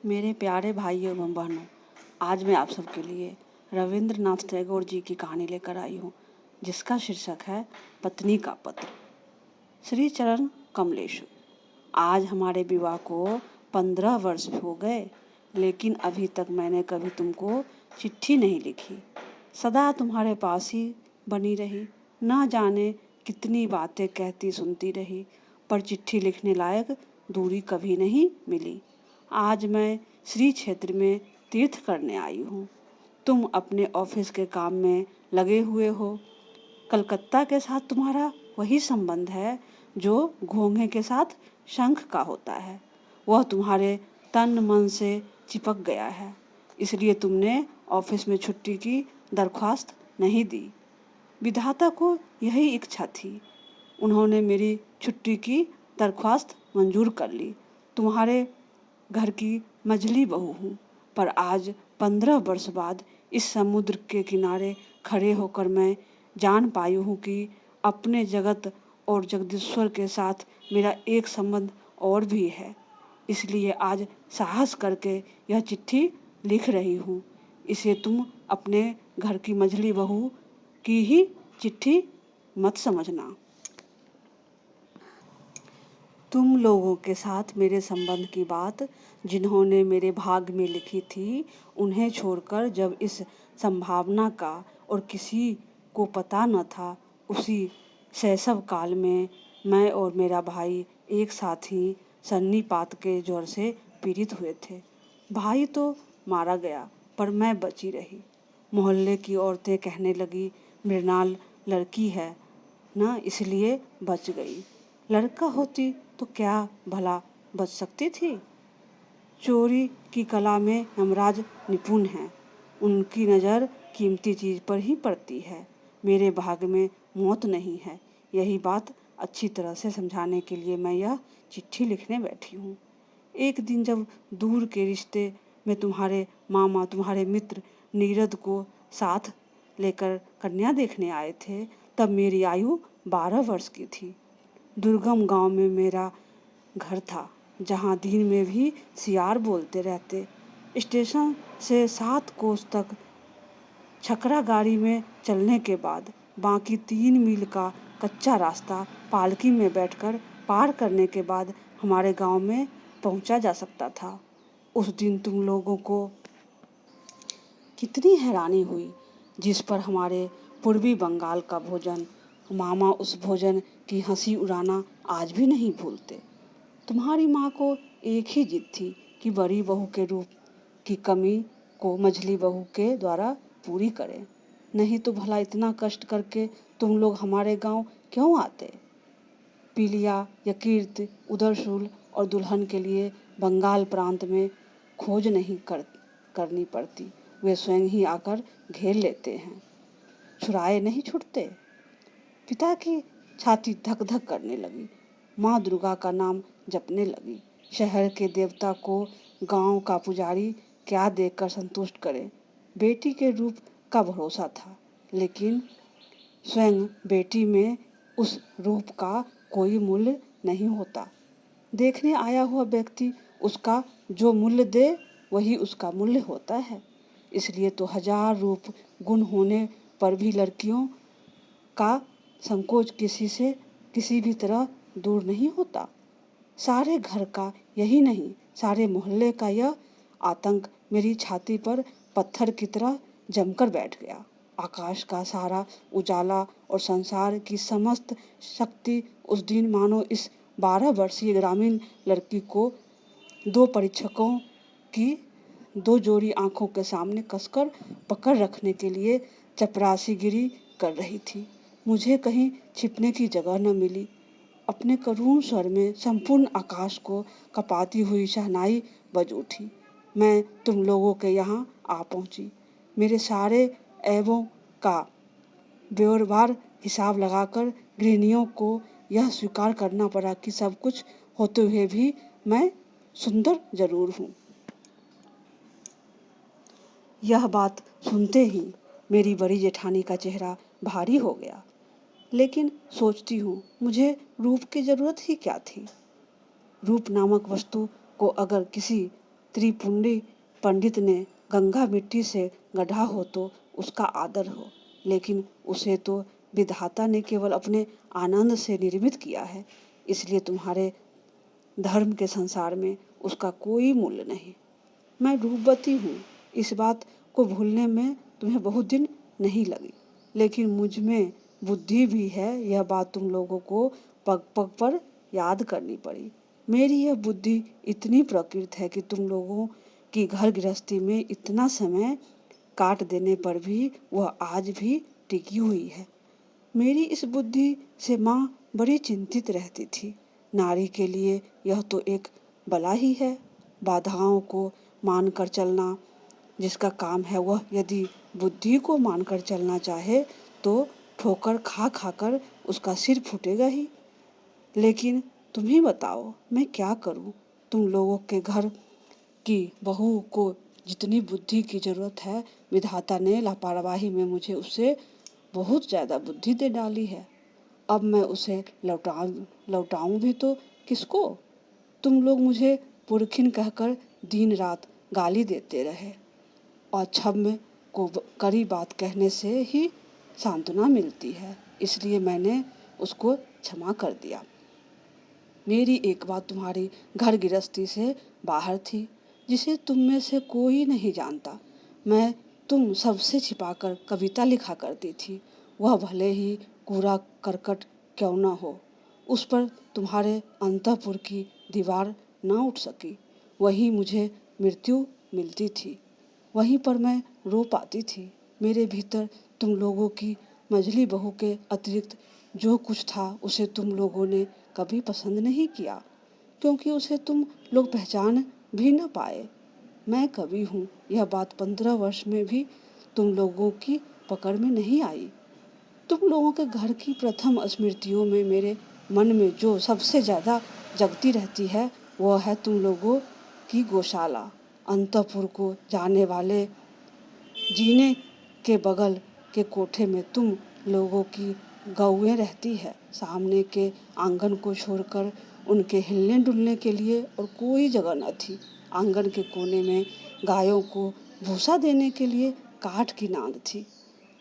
मेरे प्यारे भाइयों एवं बहनों, आज मैं आप सबके लिए रविंद्रनाथ टैगोर जी की कहानी लेकर आई हूँ, जिसका शीर्षक है पत्नी का पत्र। श्री चरण कमलेशु। आज हमारे विवाह को 15 वर्ष हो गए, लेकिन अभी तक मैंने कभी तुमको चिट्ठी नहीं लिखी। सदा तुम्हारे पास ही बनी रही, ना जाने कितनी बातें कहती सुनती रही, पर चिट्ठी लिखने लायक दूरी कभी नहीं मिली। आज मैं श्री क्षेत्र में तीर्थ करने आई हूँ। तुम अपने ऑफिस के काम में लगे हुए हो। कलकत्ता के साथ तुम्हारा वही संबंध है जो घोंघे के साथ शंख का होता है। वह तुम्हारे तन मन से चिपक गया है, इसलिए तुमने ऑफिस में छुट्टी की दरख्वास्त नहीं दी। विधाता को यही इच्छा थी। उन्होंने मेरी छुट्टी की दरख्वास्त मंजूर कर ली। तुम्हारे घर की मझली बहू हूँ, पर आज 15 वर्ष बाद इस समुद्र के किनारे खड़े होकर मैं जान पाई हूँ कि अपने जगत और जगदीश्वर के साथ मेरा एक संबंध और भी है। इसलिए आज साहस करके यह चिट्ठी लिख रही हूँ। इसे तुम अपने घर की मझली बहू की ही चिट्ठी मत समझना। तुम लोगों के साथ मेरे संबंध की बात जिन्होंने मेरे भाग में लिखी थी, उन्हें छोड़कर जब इस संभावना का और किसी को पता न था, उसी शैशव काल में मैं और मेरा भाई एक साथ ही सन्नीपात के ज्वर से पीड़ित हुए थे। भाई तो मारा गया, पर मैं बची रही। मोहल्ले की औरतें कहने लगी, मृणाल लड़की है ना, इसलिए बच गई। लड़का होती तो क्या भला बच सकती थी। चोरी की कला में यमराज निपुण हैं। उनकी नज़र कीमती चीज पर ही पड़ती है। मेरे भाग में मौत नहीं है। यही बात अच्छी तरह से समझाने के लिए मैं यह चिट्ठी लिखने बैठी हूँ। एक दिन जब दूर के रिश्ते में तुम्हारे मामा तुम्हारे मित्र नीरद को साथ लेकर कन्या देखने आए थे, तब मेरी आयु 12 वर्ष की थी। दुर्गम गांव में मेरा घर था, जहां दिन में भी सियार बोलते रहते। स्टेशन से 7 कोस तक छकरा गाड़ी में चलने के बाद बाकी 3 मील का कच्चा रास्ता पालकी में बैठकर पार करने के बाद हमारे गांव में पहुंचा जा सकता था। उस दिन तुम लोगों को कितनी हैरानी हुई, जिस पर हमारे पूर्वी बंगाल का भोजन मामा उस भोजन की हंसी उड़ाना आज भी नहीं भूलते। तुम्हारी माँ को एक ही जिद थी कि बड़ी बहू के रूप की कमी को मझली बहू के द्वारा पूरी करें, नहीं तो भला इतना कष्ट करके तुम लोग हमारे गांव क्यों आते। पीलिया या कीर्त उदरशूल और दुल्हन के लिए बंगाल प्रांत में खोज नहीं करनी पड़ती, वे स्वयं ही आकर घेर लेते हैं। छुराए नहीं छूटते। पिता की छाती धक धक करने लगी। माँ दुर्गा का नाम जपने लगी। शहर के देवता को गांव का पुजारी क्या देकर संतुष्ट करे। बेटी के रूप का भरोसा था, लेकिन स्वयं बेटी में उस रूप का कोई मूल्य नहीं होता। देखने आया हुआ व्यक्ति उसका जो मूल्य दे, वही उसका मूल्य होता है। इसलिए तो 1000 रूप गुण होने पर भी लड़कियों का संकोच किसी भी तरह दूर नहीं होता। सारे घर का यही नहीं, सारे मोहल्ले का यह आतंक मेरी छाती पर पत्थर की तरह जमकर बैठ गया। आकाश का सारा उजाला और संसार की समस्त शक्ति उस दिन मानो इस 12 वर्षीय ग्रामीण लड़की को 2 परीक्षकों की 2 जोड़ी आंखों के सामने कसकर पकड़ रखने के लिए चपरासीगिरी कर रही थी। मुझे कहीं छिपने की जगह न मिली। अपने करुण स्वर में संपूर्ण आकाश को कपाती हुई शहनाई बज उठी। मैं तुम लोगों के यहाँ आ पहुंची। मेरे सारे ऐबों का ब्यौरेवार हिसाब लगाकर गृहिणियों को यह स्वीकार करना पड़ा कि सब कुछ होते हुए भी मैं सुंदर जरूर हूँ। यह बात सुनते ही मेरी बड़ी जेठानी का चेहरा भारी हो गया। लेकिन सोचती हूँ, मुझे रूप की जरूरत ही क्या थी। रूप नामक वस्तु को अगर किसी त्रिपुंडी पंडित ने गंगा मिट्टी से गढ़ा हो तो उसका आदर हो, लेकिन उसे तो विधाता ने केवल अपने आनंद से निर्मित किया है, इसलिए तुम्हारे धर्म के संसार में उसका कोई मूल्य नहीं। मैं रूपवती हूँ, इस बात को भूलने में तुम्हें बहुत दिन नहीं लगी, लेकिन मुझ में बुद्धि भी है, यह बात तुम लोगों को पग पग पर याद करनी पड़ी। मेरी यह बुद्धि इतनी प्रकृत है कि तुम लोगों की घर गृहस्थी में इतना समय काट देने पर भी वह आज भी टिकी हुई है। मेरी इस बुद्धि से माँ बड़ी चिंतित रहती थी। नारी के लिए यह तो एक बला ही है। बाधाओं को मानकर चलना जिसका काम है, वह यदि बुद्धि को मानकर चलना चाहे तो ठोकर खा खाकर उसका सिर फूटेगा ही। लेकिन तुम ही बताओ मैं क्या करूं? तुम लोगों के घर की बहू को जितनी बुद्धि की जरूरत है, विधाता ने लापरवाही में मुझे उससे बहुत ज्यादा बुद्धि दे डाली है। अब मैं उसे लौटाऊं भी तो किसको? तुम लोग मुझे पुरखिन कहकर दिन रात गाली देते रहे और छब को कड़ी बात कहने से ही सांत्वना मिलती है, इसलिए मैंने उसको क्षमा कर दिया। मेरी एक बात तुम्हारी घर गृहस्थी से बाहर थी, जिसे तुम में से कोई नहीं जानता। मैं तुम सबसे छिपाकर कविता लिखा करती थी। वह भले ही कूड़ा करकट क्यों न हो, उस पर तुम्हारे अंतःपुर की दीवार न उठ सकी। वहीं मुझे मृत्यु मिलती थी, वहीं पर मैं रो पाती थी। मेरे भीतर तुम लोगों की मझली बहू के अतिरिक्त जो कुछ था, उसे तुम लोगों ने कभी पसंद नहीं किया, क्योंकि उसे तुम लोग पहचान भी न पाए। मैं कवि हूँ, यह बात 15 वर्ष में भी तुम लोगों की पकड़ में नहीं आई। तुम लोगों के घर की प्रथम स्मृतियों में मेरे मन में जो सबसे ज्यादा जगती रहती है, वह है तुम लोगों की गौशाला। अंतःपुर को जाने वाले जीने के बगल के कोठे में तुम लोगों की गौएं रहती है। सामने के आंगन को छोड़कर उनके हिलने डुलने के लिए और कोई जगह न थी। आंगन के कोने में गायों को भूसा देने के लिए काठ की नांद थी।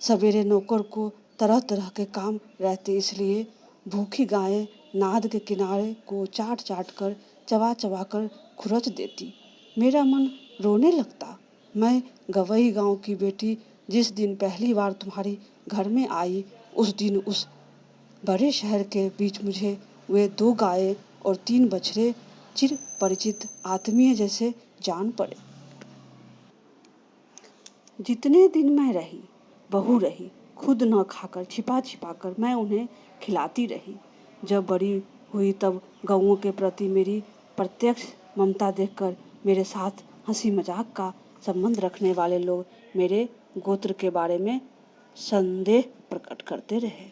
सवेरे नौकर को तरह तरह के काम रहते, इसलिए भूखी गायें नाद के किनारे को चाट चाट कर चबा चबा कर खुरच देती। मेरा मन रोने लगता। मैं गवई गांव की बेटी जिस दिन पहली बार तुम्हारी घर में आई, उस दिन उस बड़े शहर के बीच मुझे वे 2 गायें और 3 बछड़े चिर परिचित आत्मीय जैसे जान पड़े। जितने दिन मैं रही, बहू रही, खुद न खाकर छिपा छिपा कर मैं उन्हें खिलाती रही। जब बड़ी हुई तब गौओं के प्रति मेरी प्रत्यक्ष ममता देखकर मेरे साथ हंसी मजाक का संबंध रखने वाले लोग मेरे गोत्र के बारे में संदेह प्रकट करते रहे।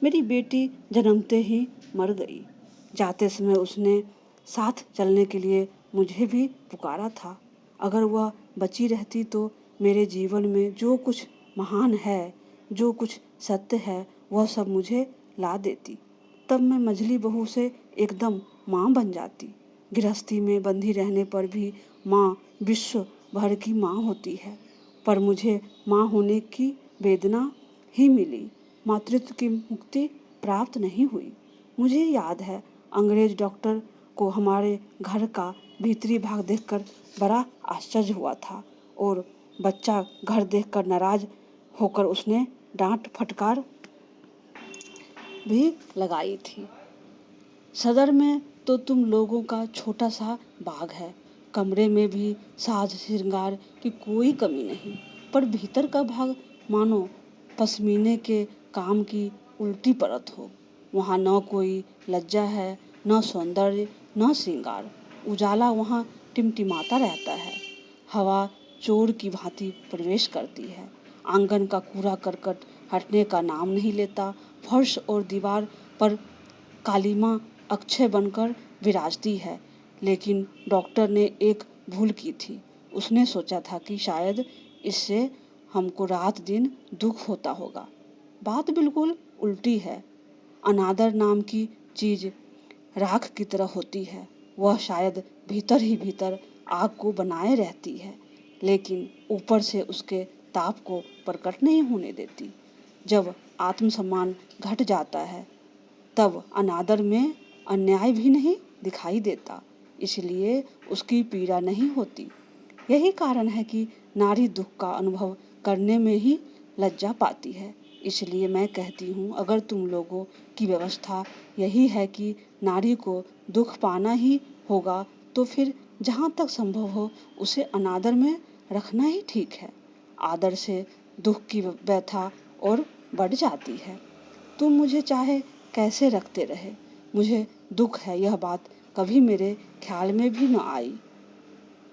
मेरी बेटी जन्मते ही मर गई। जाते समय उसने साथ चलने के लिए मुझे भी पुकारा था। अगर वह बची रहती तो मेरे जीवन में जो कुछ महान है, जो कुछ सत्य है, वह सब मुझे ला देती। तब मैं मझली बहू से एकदम माँ बन जाती। गृहस्थी में बंधी रहने पर भी माँ विश्व भर की माँ होती है, पर मुझे माँ होने की वेदना ही मिली, मातृत्व की मुक्ति प्राप्त नहीं हुई। मुझे याद है, अंग्रेज डॉक्टर को हमारे घर का भीतरी भाग देखकर बड़ा आश्चर्य हुआ था और बच्चा घर देखकर नाराज होकर उसने डांट फटकार भी लगाई थी। सदर में तो तुम लोगों का छोटा सा बाग है, कमरे में भी साज श्रृंगार की कोई कमी नहीं, पर भीतर का भाग मानो पश्मीने के काम की उल्टी परत हो। वहाँ न कोई लज्जा है, न सौंदर्य, न श्रृंगार। उजाला वहाँ टिमटिमाता रहता है, हवा चोर की भांति प्रवेश करती है। आंगन का कूड़ा करकट हटने का नाम नहीं लेता। फर्श और दीवार पर कालीमा अक्षय बनकर विराजती है। लेकिन डॉक्टर ने एक भूल की थी। उसने सोचा था कि शायद इससे हमको रात दिन दुख होता होगा। बात बिल्कुल उल्टी है। अनादर नाम की चीज राख की तरह होती है। वह शायद भीतर ही भीतर आग को बनाए रहती है, लेकिन ऊपर से उसके ताप को प्रकट नहीं होने देती। जब आत्मसम्मान घट जाता है तब अनादर में अन्याय भी नहीं दिखाई देता, इसलिए उसकी पीड़ा नहीं होती। यही कारण है कि नारी दुख का अनुभव करने में ही लज्जा पाती है। इसलिए मैं कहती हूँ, अगर तुम लोगों की व्यवस्था यही है कि नारी को दुख पाना ही होगा, तो फिर जहाँ तक संभव हो उसे अनादर में रखना ही ठीक है। आदर से दुख की व्यथा और बढ़ जाती है। तुम मुझे चाहे कैसे रखते रहे, मुझे दुख है यह बात कभी मेरे ख्याल में भी न आई।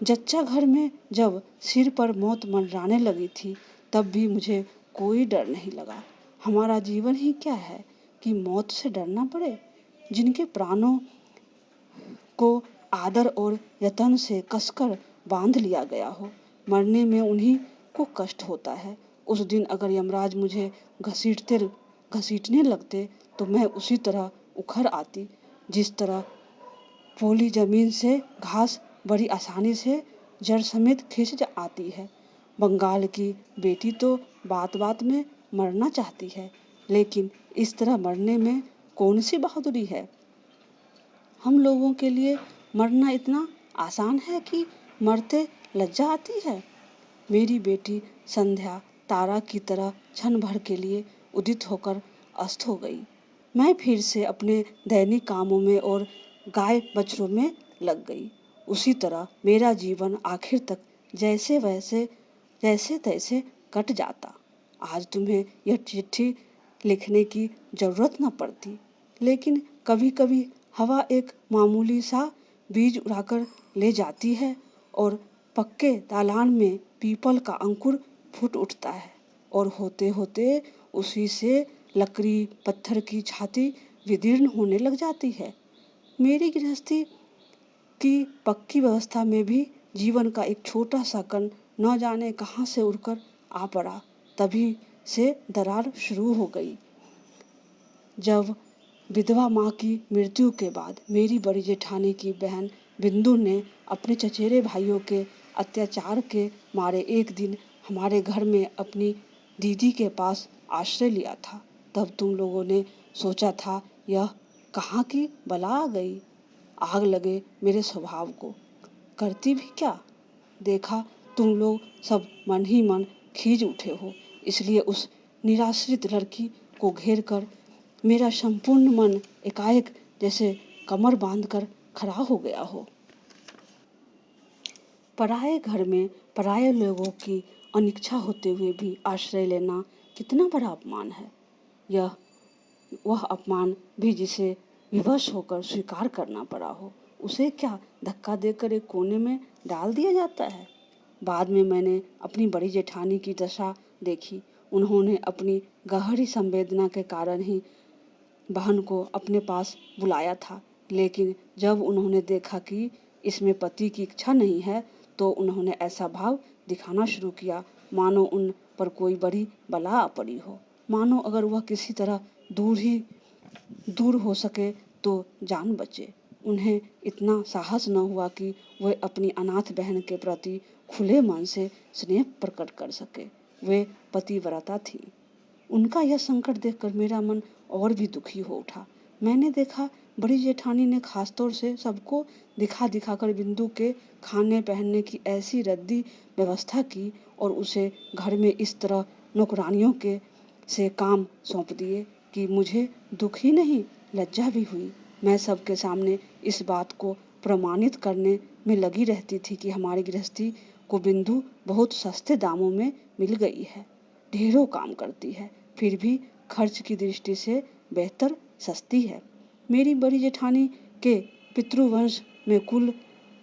जच्चा घर में जब सिर पर मौत मंडराने लगी थी, तब भी मुझे कोई डर नहीं लगा। हमारा जीवन ही क्या है कि मौत से डरना पड़े। जिनके प्राणों को आदर और यत्न से कसकर बांध लिया गया हो, मरने में उन्हीं को कष्ट होता है। उस दिन अगर यमराज मुझे घसीटने लगते तो मैं उसी तरह उखड़ आती जिस तरह पोली जमीन से घास बड़ी आसानी से जड़ समेत खिंच आती है। बंगाल की बेटी तो बात बात में मरना चाहती है, लेकिन इस तरह मरने में कौन सी बहादुरी है। हम लोगों के लिए मरना इतना आसान है कि मरते लज्जा आती है। मेरी बेटी संध्या तारा की तरह क्षण भर के लिए उदित होकर अस्त हो गई। मैं फिर से अपने दैनिक कामों में और गाय बछड़ों में लग गई। उसी तरह मेरा जीवन आखिर तक जैसे तैसे कट जाता। आज तुम्हें यह चिट्ठी लिखने की जरूरत न पड़ती, लेकिन कभी कभी हवा एक मामूली सा बीज उड़ाकर ले जाती है और पक्के दालान में पीपल का अंकुर फूट उठता है और होते होते उसी से लकड़ी पत्थर की छाती विदीर्ण होने लग जाती है। मेरी गृहस्थी की पक्की व्यवस्था में भी जीवन का एक छोटा सा कण न जाने कहाँ से उड़कर आ पड़ा। तभी से दरार शुरू हो गई। जब विधवा माँ की मृत्यु के बाद मेरी बड़ी जेठानी की बहन बिंदु ने अपने चचेरे भाइयों के अत्याचार के मारे एक दिन हमारे घर में अपनी दीदी के पास आश्रय लिया था, तब तुम लोगों ने सोचा था यह कहाँ की बला आ गई। आग लगे मेरे स्वभाव को, करती भी क्या। देखा तुम लोग सब मन ही मन खींच उठे हो, इसलिए उस निराश्रित लड़की को घेर कर मेरा संपूर्ण मन एकाएक जैसे कमर बांधकर खड़ा हो गया हो। पराये घर में पराये लोगों की अनिच्छा होते हुए भी आश्रय लेना कितना बड़ा अपमान है। यह वह अपमान भी जिसे विवश होकर स्वीकार करना पड़ा हो, उसे क्या धक्का देकर एक कोने में डाल दिया जाता है। बाद में मैंने अपनी बड़ी जेठानी की दशा देखी। उन्होंने अपनी गहरी संवेदना के कारण ही बहन को अपने पास बुलाया था, लेकिन जब उन्होंने देखा कि इसमें पति की इच्छा नहीं है, तो उन्होंने ऐसा भाव दिखाना शुरू किया मानो उन पर कोई बड़ी बला आ पड़ी हो, मानो अगर वह किसी तरह दूर हो सके तो जान बचे। उन्हें इतना साहस न हुआ कि वे अपनी अनाथ बहन के प्रति खुले मन से स्नेह प्रकट कर सके। वे पतिव्रता थी। उनका यह संकट देखकर मेरा मन और भी दुखी हो उठा। मैंने देखा बड़ी जेठानी ने खासतौर से सबको दिखा दिखाकर बिंदु के खाने पहनने की ऐसी रद्दी व्यवस्था की और उसे घर में इस तरह नौकरानियों के से काम सौंप दिए कि मुझे दुख ही नहीं लज्जा भी हुई। मैं सबके सामने इस बात को प्रमाणित करने में लगी रहती थी कि हमारी गृहस्थी को बिंदु बहुत सस्ते दामों में मिल गई है, ढेरों काम करती है, फिर भी खर्च की दृष्टि से बेहतर सस्ती है। मेरी बड़ी जेठानी के पितृवंश में कुल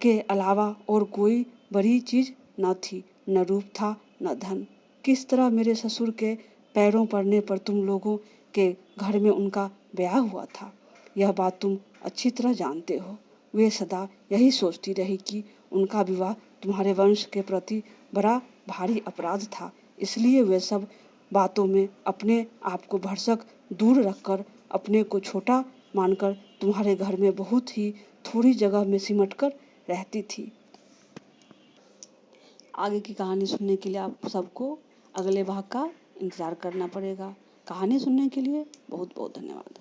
के अलावा और कोई बड़ी चीज न थी, न रूप था न धन। किस तरह मेरे ससुर के पैरों पड़ने पर तुम लोगों के घर में उनका ब्याह हुआ था, यह बात तुम अच्छी तरह जानते हो। वे सदा यही सोचती रही कि उनका विवाह तुम्हारे वंश के प्रति बड़ा भारी अपराध था, इसलिए वे सब बातों में अपने आप को भरसक दूर रखकर अपने को छोटा मानकर तुम्हारे घर में बहुत ही थोड़ी जगह में सिमट कर रहती थी। आगे की कहानी सुनने के लिए आप सबको अगले भाग का इंतज़ार करना पड़ेगा। कहानी सुनने के लिए बहुत बहुत धन्यवाद।